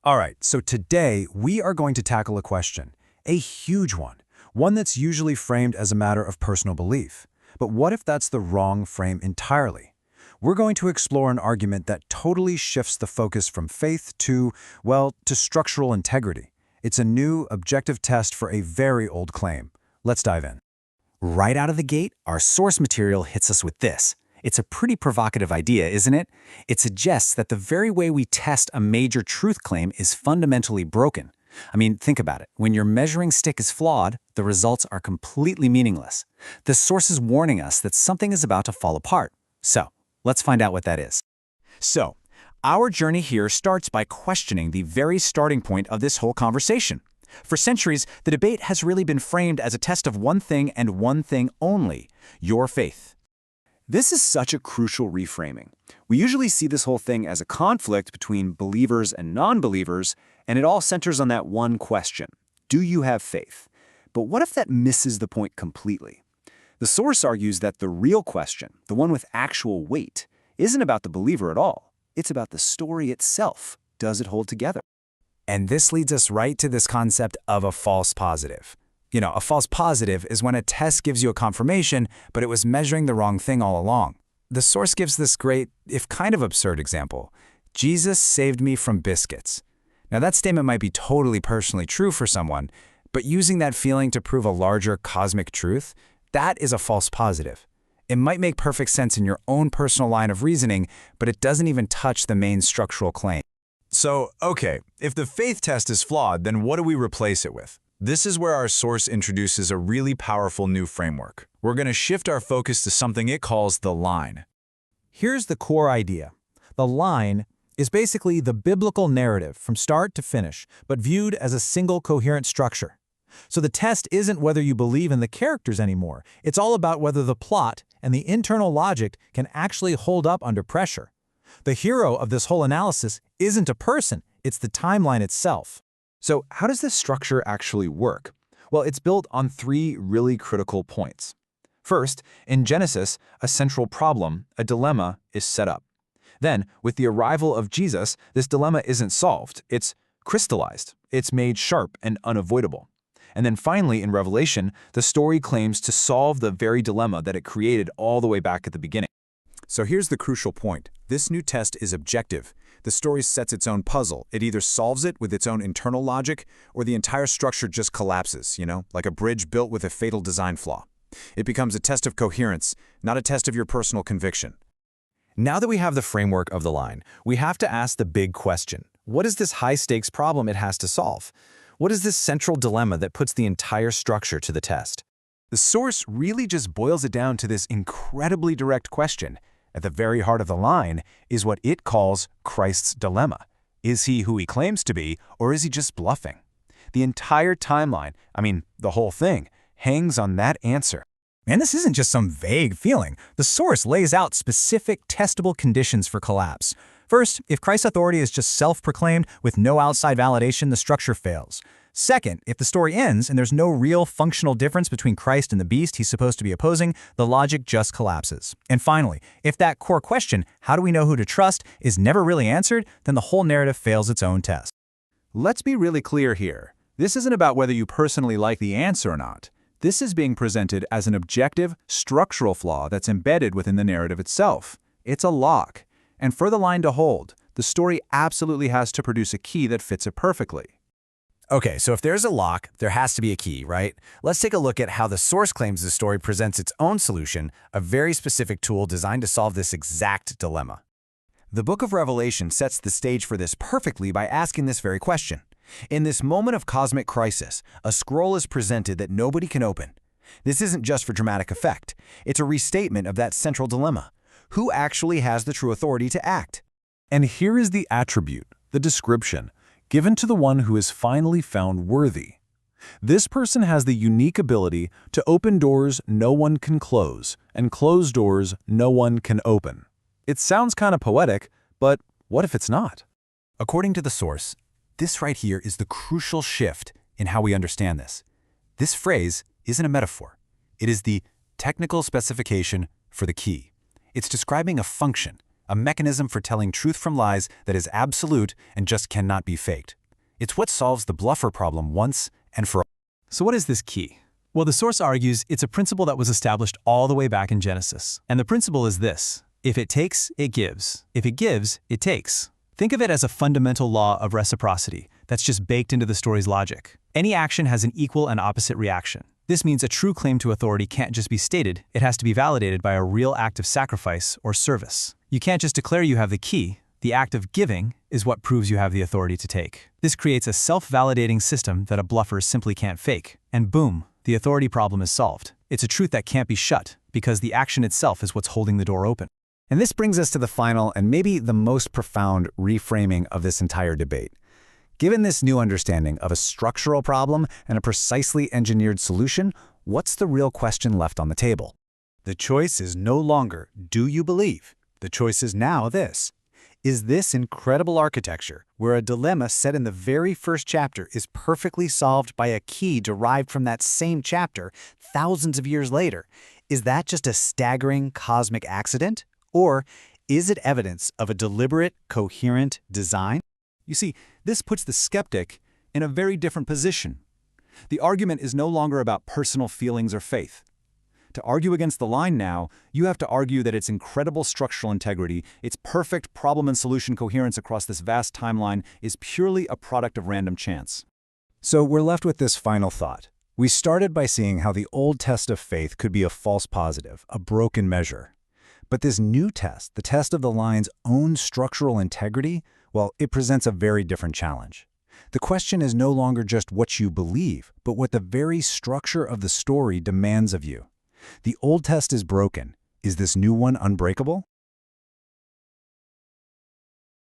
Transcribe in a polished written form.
All right, so today we are going to tackle a question, a huge one that's usually framed as a matter of personal belief. But what if that's the wrong frame entirely? We're going to explore an argument that totally shifts the focus from faith to, well, to structural integrity. It's a new, objective test for a very old claim. Let's dive in. Right out of the gate, our source material hits us with this. It's a pretty provocative idea, isn't it? It suggests that the very way we test a major truth claim is fundamentally broken. I mean, think about it. When your measuring stick is flawed, the results are completely meaningless. The source is warning us that something is about to fall apart. So, let's find out what that is. So, our journey here starts by questioning the very starting point of this whole conversation. For centuries, the debate has really been framed as a test of one thing and one thing only: your faith. This is such a crucial reframing. We usually see this whole thing as a conflict between believers and non-believers, and it all centers on that one question: do you have faith? But what if that misses the point completely? The source argues that the real question, the one with actual weight, isn't about the believer at all. It's about the story itself. Does it hold together? And this leads us right to this concept of a false positive. You know, a false positive is when a test gives you a confirmation, but it was measuring the wrong thing all along. The source gives this great, if kind of absurd example: Jesus saved me from biscuits. Now that statement might be totally personally true for someone, but using that feeling to prove a larger cosmic truth, that is a false positive. It might make perfect sense in your own personal line of reasoning, but it doesn't even touch the main structural claim. So, okay, if the faith test is flawed, then what do we replace it with? This is where our source introduces a really powerful new framework. We're going to shift our focus to something it calls the line. Here's the core idea. The line is basically the biblical narrative from start to finish, but viewed as a single coherent structure. So the test isn't whether you believe in the characters anymore. It's all about whether the plot and the internal logic can actually hold up under pressure. The hero of this whole analysis isn't a person, it's the timeline itself. So how does this structure actually work? Well, it's built on three really critical points. First, in Genesis, a central problem, a dilemma, is set up. Then, with the arrival of Jesus, this dilemma isn't solved. It's crystallized. It's made sharp and unavoidable. And then finally, in Revelation, the story claims to solve the very dilemma that it created all the way back at the beginning. So here's the crucial point. This new test is objective. The story sets its own puzzle. It either solves it with its own internal logic, or the entire structure just collapses, like a bridge built with a fatal design flaw. It becomes a test of coherence, not a test of your personal conviction. Now that we have the framework of the line, we have to ask the big question. What is this high-stakes problem it has to solve? What is this central dilemma that puts the entire structure to the test? The source really just boils it down to this incredibly direct question. At the very heart of the line is what it calls Christ's dilemma. Is he who he claims to be, or is he just bluffing? The entire timeline, the whole thing, hangs on that answer. And this isn't just some vague feeling. The source lays out specific testable conditions for collapse. First, if Christ's authority is just self-proclaimed with no outside validation, the structure fails. Second, if the story ends and there's no real functional difference between Christ and the beast he's supposed to be opposing, the logic just collapses. And finally, if that core question, how do we know who to trust, is never really answered, then the whole narrative fails its own test. Let's be really clear here. This isn't about whether you personally like the answer or not. This is being presented as an objective, structural flaw that's embedded within the narrative itself. It's a lock. And for the line to hold, the story absolutely has to produce a key that fits it perfectly. Okay, so if there's a lock, there has to be a key, right? Let's take a look at how the source claims the story presents its own solution, a very specific tool designed to solve this exact dilemma. The book of Revelation sets the stage for this perfectly by asking this very question. In this moment of cosmic crisis, a scroll is presented that nobody can open. This isn't just for dramatic effect. It's a restatement of that central dilemma. Who actually has the true authority to act? And here is the attribute, the description, given to the one who is finally found worthy. This person has the unique ability to open doors no one can close, and close doors no one can open. It sounds kind of poetic, but what if it's not? According to the source, this right here is the crucial shift in how we understand this. This phrase isn't a metaphor. It is the technical specification for the key. It's describing a function, a mechanism for telling truth from lies that is absolute and just cannot be faked. It's what solves the bluffer problem once and for all. So what is this key? Well, the source argues it's a principle that was established all the way back in Genesis. And the principle is this: if it takes, it gives. If it gives, it takes. Think of it as a fundamental law of reciprocity that's just baked into the story's logic. Any action has an equal and opposite reaction. This means a true claim to authority can't just be stated, it has to be validated by a real act of sacrifice or service. You can't just declare you have the key. The act of giving is what proves you have the authority to take. This creates a self-validating system that a bluffer simply can't fake. And boom, the authority problem is solved. It's a truth that can't be shut, because the action itself is what's holding the door open. And this brings us to the final and maybe the most profound reframing of this entire debate. Given this new understanding of a structural problem and a precisely engineered solution, what's the real question left on the table? The choice is no longer, do you believe? The choice is now this. Is this incredible architecture, where a dilemma set in the very first chapter is perfectly solved by a key derived from that same chapter thousands of years later, is that just a staggering cosmic accident? Or is it evidence of a deliberate, coherent design? You see, this puts the skeptic in a very different position. The argument is no longer about personal feelings or faith. To argue against the line now, you have to argue that its incredible structural integrity, its perfect problem and solution coherence across this vast timeline is purely a product of random chance. So we're left with this final thought. We started by seeing how the old test of faith could be a false positive, a broken measure. But this new test, the test of the line's own structural integrity, well, it presents a very different challenge. The question is no longer just what you believe, but what the very structure of the story demands of you. The old test is broken. Is this new one unbreakable?